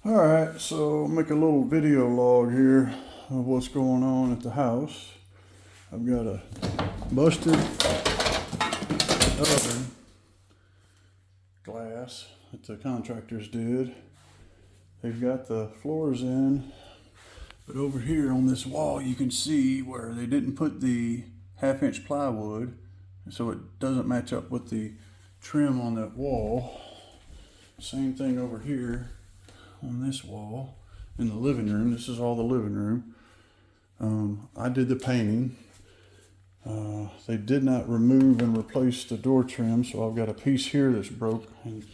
Alright, so I'll make a little video log here of what's going on at the house. I've got a busted oven glass that the contractors did. They've got the floors in, but over here on this wall you can see where they didn't put the 1/2-inch plywood, so it doesn't match up with the trim on that wall. Same thing over here on this wall in the living room. This is all the living room. I did the painting. They did not remove and replace the door trim, so I've got a piece here that's broke, and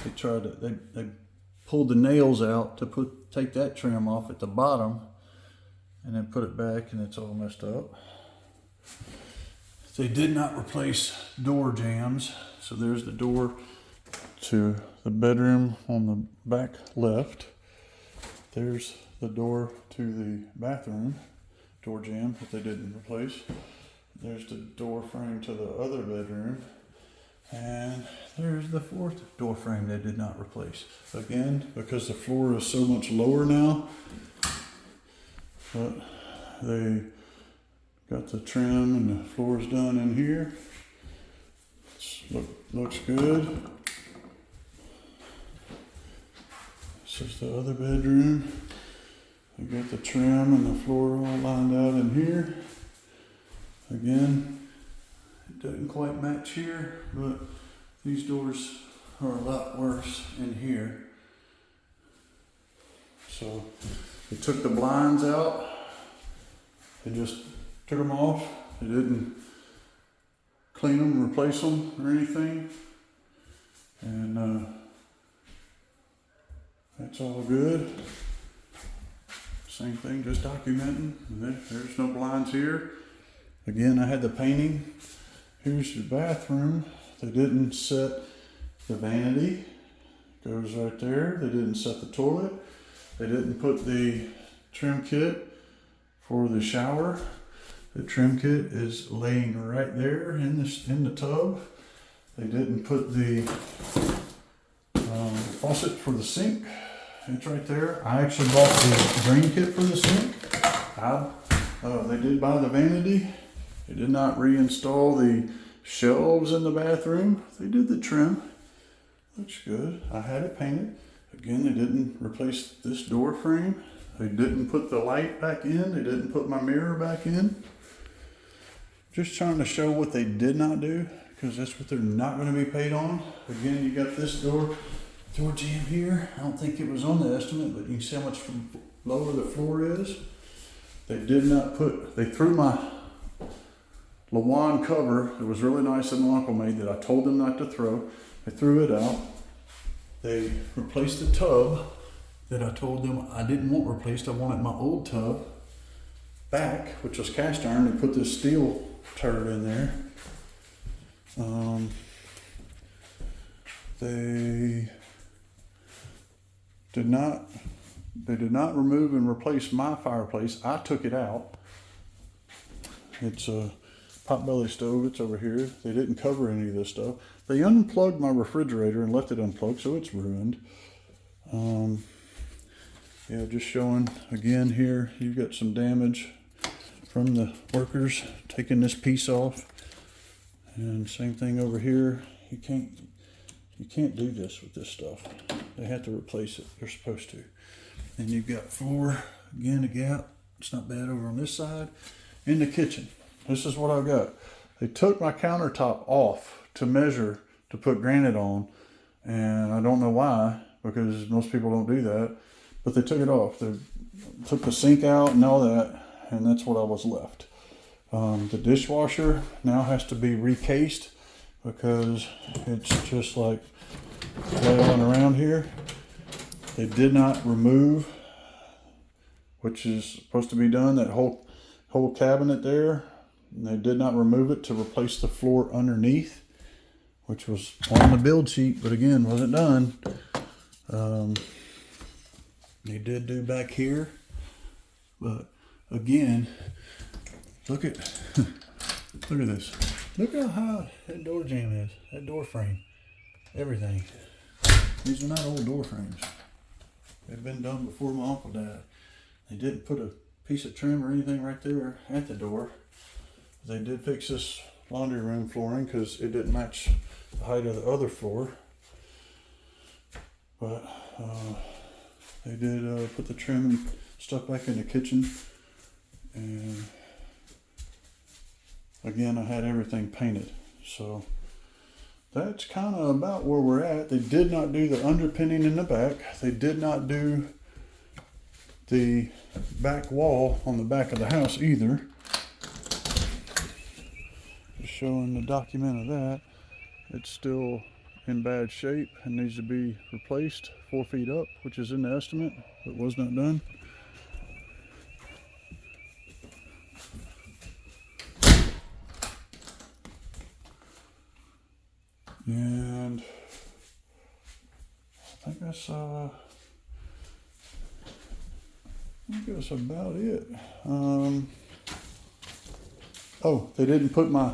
they pulled the nails out to take that trim off at the bottom and then put it back, and it's all messed up. They did not replace door jambs, so there's the door to the bedroom on the back left. There's the door to the bathroom door jamb that they didn't replace. There's the door frame to the other bedroom, and there's the fourth door frame they did not replace. Again, because the floor is so much lower now, but they got the trim and the floor is done in here. Looks good. This is the other bedroom. We got the trim and the floor all lined out in here. Again, it doesn't quite match here, but these doors are a lot worse in here. So they took the blinds out. They just took them off. They didn't clean them, replace them, or anything. And that's all good. Same thing, just documenting. There's no blinds here. Again, I had the painting. Here's your bathroom. They didn't set the vanity. Goes right there. They didn't set the toilet. They didn't put the trim kit for the shower. The trim kit is laying right there in the tub. They didn't put the faucet for the sink. It's right there. I actually bought the drain kit for the sink. They did buy the vanity. They did not reinstall the shelves in the bathroom. They did the trim. Looks good. I had it painted. Again, they didn't replace this door frame. They didn't put the light back in. They didn't put my mirror back in. Just trying to show what they did not do, because that's what they're not going to be paid on. Again, you got this door jamb here. I don't think it was on the estimate, but you can see how much lower the floor is. They did not they threw my Lawan cover that was really nice that my uncle made that I told them not to throw. They threw it out. They replaced the tub that I told them I didn't want replaced. I wanted my old tub back, which was cast iron. They put this steel turd in there. They did not remove and replace my fireplace. I took it out. It's a potbelly stove. It's over here. They didn't cover any of this stuff. They unplugged my refrigerator and left it unplugged, so it's ruined. Yeah, just showing again here, you've got some damage from the workers taking this piece off. And same thing over here. You can't do this with this stuff. They have to replace it. They're supposed to. And you've got floor, again, a gap. It's not bad over on this side. In the kitchen, this is what I've got. They took my countertop off to measure to put granite on. And I don't know why, because most people don't do that. But they took it off. They took the sink out and all that. And that's what I was left. The dishwasher now has to be recased, because it's just like flailing around here. They did not remove, which is supposed to be done, that whole cabinet there. And they did not remove it to replace the floor underneath, which was on the build sheet, but again, wasn't done. They did do back here, but again, look at this. Look how high that door jamb is, that door frame, everything. These are not old door frames. They've been done before my uncle died. They didn't put a piece of trim or anything right there at the door. They did fix this laundry room flooring because it didn't match the height of the other floor. But they did put the trim and stuff back in the kitchen. And again, I had everything painted. So that's kind of about where we're at. They did not do the underpinning in the back. They did not do the back wall on the back of the house either. Just showing the document of that. It's still in bad shape and needs to be replaced 4 feet up, which is in the estimate, but was not done. And I think that's about it. Oh, they didn't put my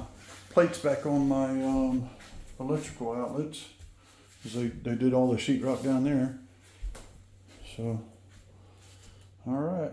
plates back on my electrical outlets because they did all the sheetrock down there. So, all right.